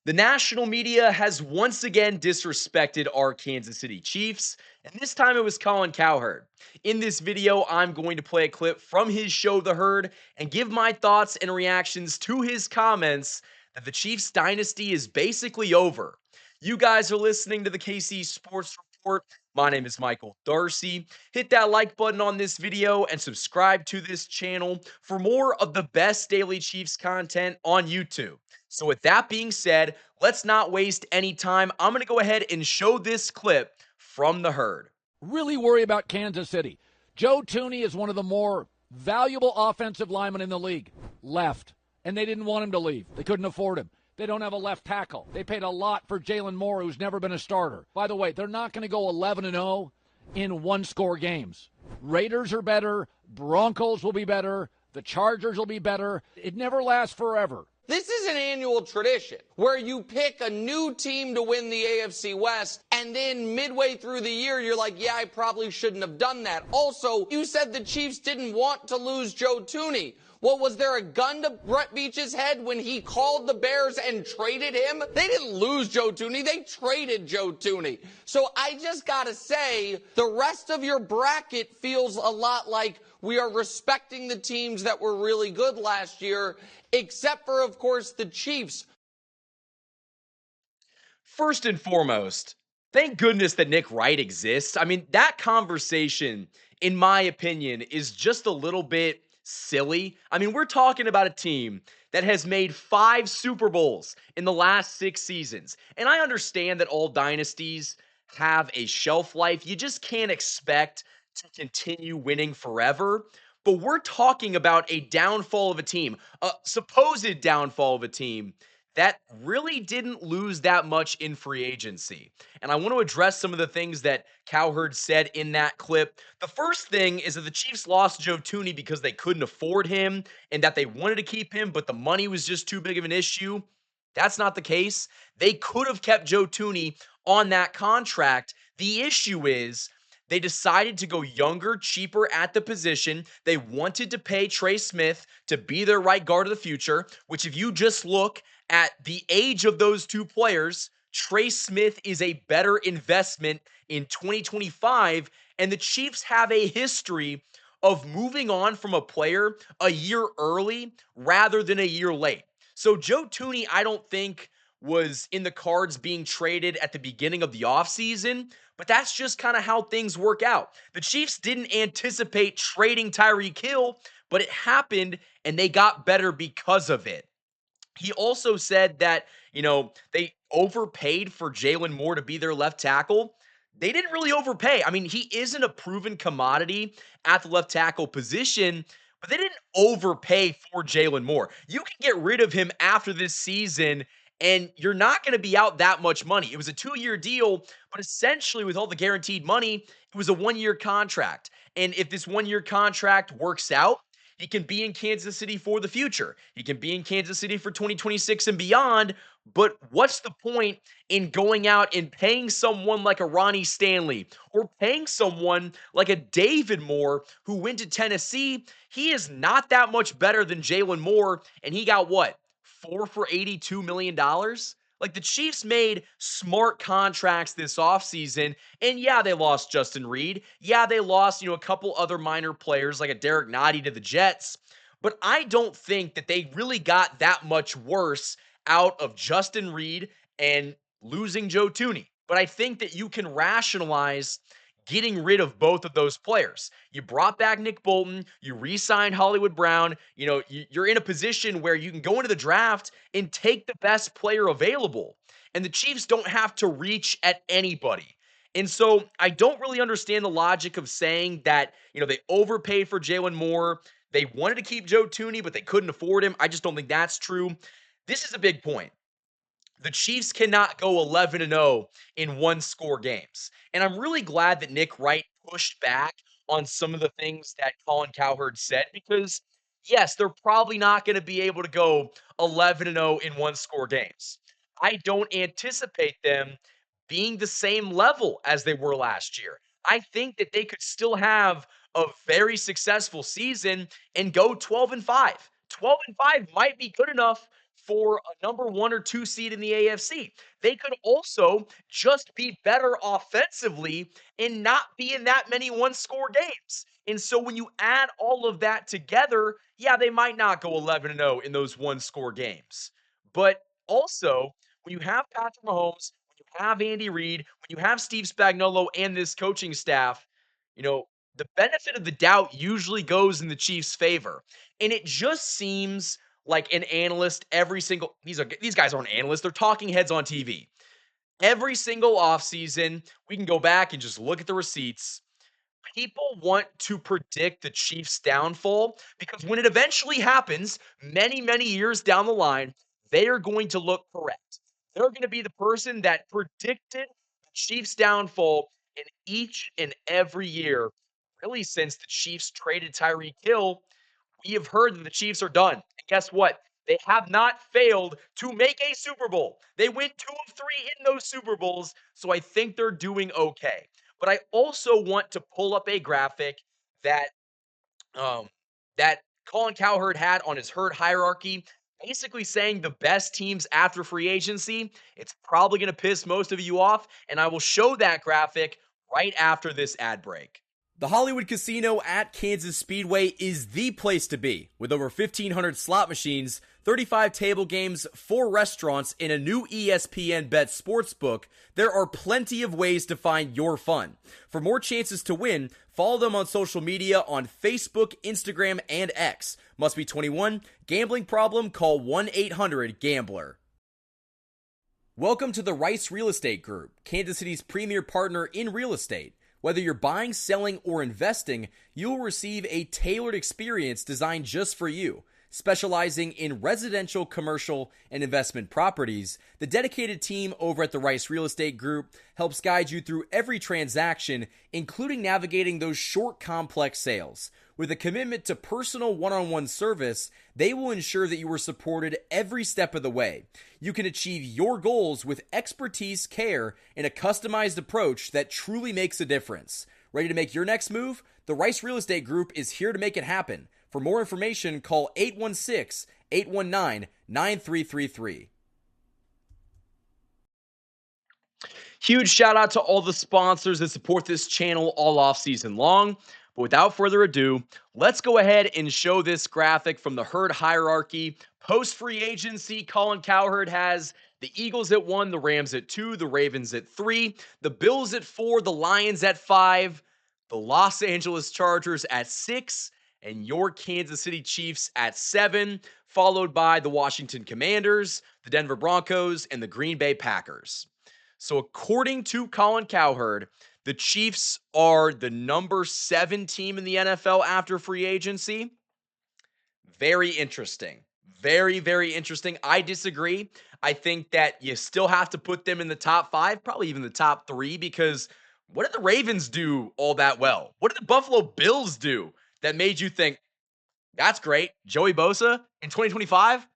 The national media has once again disrespected our Kansas City Chiefs, and this time it was Colin Cowherd. In this video, I'm going to play a clip from his show, The Herd, and give my thoughts and reactions to his comments that the Chiefs dynasty is basically over. You guys are listening to the KC Sports Report. My name is Michael Darcy. Hit that like button on this video and subscribe to this channel for more of the best daily Chiefs content on YouTube. So, with that being said, let's not waste any time. I'm going to go ahead and show this clip from the herd. Really worry about Kansas City. Joe Tooney is one of the more valuable offensive linemen in the league. Left. And they didn't want him to leave. They couldn't afford him. They don't have a left tackle. They paid a lot for Jalen Moore, who's never been a starter. By the way, they're not going to go 11-0 in one-score games. Raiders are better. Broncos will be better. The Chargers will be better. It never lasts forever. This is an annual tradition where you pick a new team to win the AFC West, and then midway through the year, you're like, yeah, I probably shouldn't have done that. Also, you said the Chiefs didn't want to lose Joe Tooney. Well, was there a gun to Brett Veach's head when he called the Bears and traded him? They didn't lose Joe Tooney. They traded Joe Tooney. So I just got to say, the rest of your bracket feels a lot like we are respecting the teams that were really good last year, except for, of course, the Chiefs. First and foremost, thank goodness that Nick Wright exists. I mean, that conversation, in my opinion, is just a little bit silly. I mean, we're talking about a team that has made 5 Super Bowls in the last 6 seasons. And I understand that all dynasties have a shelf life. You just can't expect to continue winning forever. But we're talking about a downfall of a team, a supposed downfall of a team that really didn't lose that much in free agency. And I want to address some of the things that Cowherd said in that clip. The first thing is that the Chiefs lost Joe Tooney because they couldn't afford him and that they wanted to keep him, but the money was just too big of an issue. That's not the case. They could have kept Joe Tooney on that contract. The issue is they decided to go younger, cheaper at the position. They wanted to pay Trey Smith to be their right guard of the future, which if you just look at the age of those two players, Trey Smith is a better investment in 2025, and the Chiefs have a history of moving on from a player a year early rather than a year late. So Joe Tooney, I don't think was in the cards being traded at the beginning of the offseason, but that's just kind of how things work out. The Chiefs didn't anticipate trading Tyreek Hill, but it happened and they got better because of it. He also said that, they overpaid for Jalen Moore to be their left tackle. They didn't really overpay. I mean, he isn't a proven commodity at the left tackle position, but they didn't overpay for Jalen Moore. You can get rid of him after this season, and you're not going to be out that much money. It was a 2-year deal, but essentially, with all the guaranteed money, it was a 1-year contract. And if this 1-year contract works out, he can be in Kansas City for the future. He can be in Kansas City for 2026 and beyond. But what's the point in going out and paying someone like a Ronnie Stanley or paying someone like a David Moore who went to Tennessee? He is not that much better than Jalen Moore, and he got what? 4 for $82 million? Like, the Chiefs made smart contracts this offseason, and yeah, they lost Justin Reed. Yeah, they lost, a couple other minor players like a Derek Nottie to the Jets. But I don't think that they really got that much worse out of Justin Reed and losing Joe Tooney. But I think that you can rationalize getting rid of both of those players. You brought back Nick Bolton, you re-signed Hollywood Brown. You're in a position where you can go into the draft and take the best player available. And the Chiefs don't have to reach at anybody. And so I don't really understand the logic of saying that, they overpaid for Jalen Moore. They wanted to keep Joe Tooney, but they couldn't afford him. I just don't think that's true. This is a big point. The Chiefs cannot go 11-0 in one-score games. And I'm really glad that Nick Wright pushed back on some of the things that Colin Cowherd said because, yes, they're probably not going to be able to go 11-0 in one-score games. I don't anticipate them being the same level as they were last year. I think that they could still have a very successful season and go 12-5. 12-5 might be good enough for a number 1 or 2 seed in the AFC. They could also just be better offensively and not be in that many one-score games. And so when you add all of that together, yeah, they might not go 11-0 in those one-score games. But also, when you have Patrick Mahomes, when you have Andy Reid, when you have Steve Spagnuolo and this coaching staff, you know, the benefit of the doubt usually goes in the Chiefs' favor. And it just seems like an analyst every single these guys aren't analysts, they're talking heads on TV. Every single offseason, we can go back and just look at the receipts. People want to predict the Chiefs' downfall because when it eventually happens, many, many years down the line, they are going to look correct. They're going to be the person that predicted the Chiefs' downfall in each and every year, really since the Chiefs traded Tyreek Hill. We have heard that the Chiefs are done. And guess what? They have not failed to make a Super Bowl. They went 2 of 3 in those Super Bowls, so I think they're doing okay. But I also want to pull up a graphic that um, that Colin Cowherd had on his herd hierarchy, basically saying the best teams after free agency. It's probably going to piss most of you off, and I will show that graphic right after this ad break. The Hollywood Casino at Kansas Speedway is the place to be. With over 1,500 slot machines, 35 table games, 4 restaurants, and a new ESPN Bet sportsbook, there are plenty of ways to find your fun. For more chances to win, follow them on social media on Facebook, Instagram, and X. Must be 21. Gambling problem? Call 1-800-GAMBLER. Welcome to the Rice Real Estate Group, Kansas City's premier partner in real estate. Whether you're buying, selling, or investing, you'll receive a tailored experience designed just for you. Specializing in residential, commercial, and investment properties, the dedicated team over at the Rice Real Estate Group helps guide you through every transaction, including navigating those short, complex sales. With a commitment to personal one-on-one service, they will ensure that you are supported every step of the way. You can achieve your goals with expertise, care, and a customized approach that truly makes a difference. Ready to make your next move? The Rice Real Estate Group is here to make it happen. For more information, call 816-819-9333. Huge shout out to all the sponsors that support this channel all off season long. But without further ado, let's go ahead and show this graphic from the herd hierarchy. Post free agency, Colin Cowherd has the Eagles at 1, the Rams at 2, the Ravens at 3, the Bills at 4, the Lions at 5, the Los Angeles Chargers at 6, and your Kansas City Chiefs at 7, followed by the Washington Commanders, the Denver Broncos, and the Green Bay Packers. So according to Colin Cowherd, the Chiefs are the number 7 team in the NFL after free agency. Very interesting. Very, very interesting. I disagree. I think that you still have to put them in the top 5, probably even the top 3, because what did the Ravens do all that well? What did the Buffalo Bills do that made you think, that's great, Joey Bosa in 2025?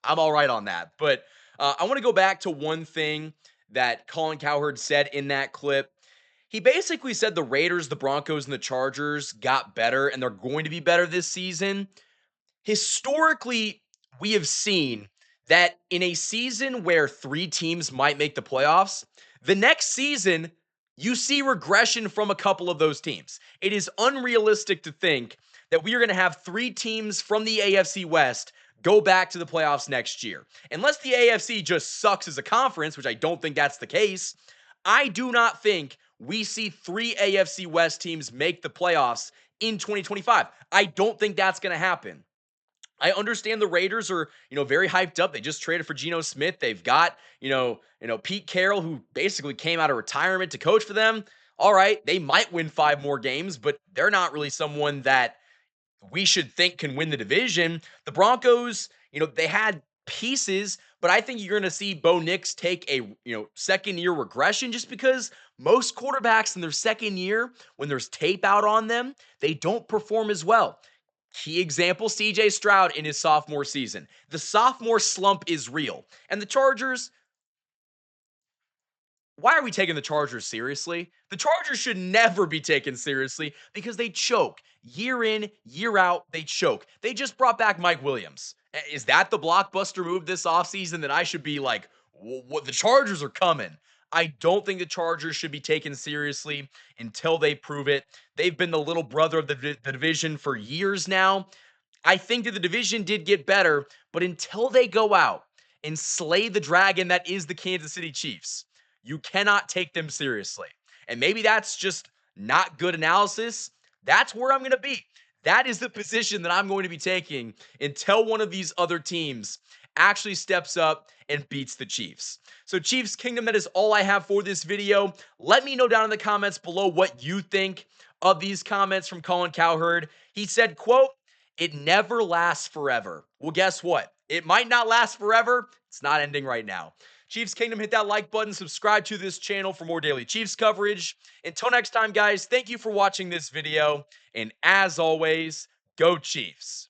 I'm all right on that. But I want to go back to one thing that Colin Cowherd said in that clip. He basically said the Raiders, the Broncos, and the Chargers got better, and they're going to be better this season. Historically, we have seen that in a season where 3 teams might make the playoffs, the next season, you see regression from a couple of those teams. It is unrealistic to think that we are going to have 3 teams from the AFC West go back to the playoffs next year. Unless the AFC just sucks as a conference, which I don't think that's the case, I do not think we see 3 AFC West teams make the playoffs in 2025. I don't think that's going to happen. I understand the Raiders are, very hyped up. They just traded for Geno Smith. They've got, Pete Carroll, who basically came out of retirement to coach for them. All right, they might win 5 more games, but they're not really someone that we should think can win the division. The Broncos, they had pieces, but I think you're going to see Bo Nix take a, second year regression just because most quarterbacks in their second year, when there's tape out on them, they don't perform as well. Key example, CJ Stroud in his sophomore season. The sophomore slump is real. And the Chargers, why are we taking the Chargers seriously? The Chargers should never be taken seriously because they choke. Year in, year out, they choke. They just brought back Mike Williams. Is that the blockbuster move this offseason that I should be like, what the Chargers are coming? I don't think the Chargers should be taken seriously until they prove it. They've been the little brother of the division for years now. I think that the division did get better, but until they go out and slay the dragon that is the Kansas City Chiefs, you cannot take them seriously. And maybe that's just not good analysis. That's where I'm going to be. That is the position that I'm going to be taking until one of these other teams actually steps up and beats the Chiefs. So Chiefs Kingdom, that is all I have for this video. Let me know down in the comments below what you think of these comments from Colin Cowherd. He said, quote, "It never lasts forever." Well, guess what? It might not last forever. It's not ending right now. Chiefs Kingdom, hit that like button, subscribe to this channel for more daily Chiefs coverage. Until next time, guys, thank you for watching this video. And as always, go Chiefs.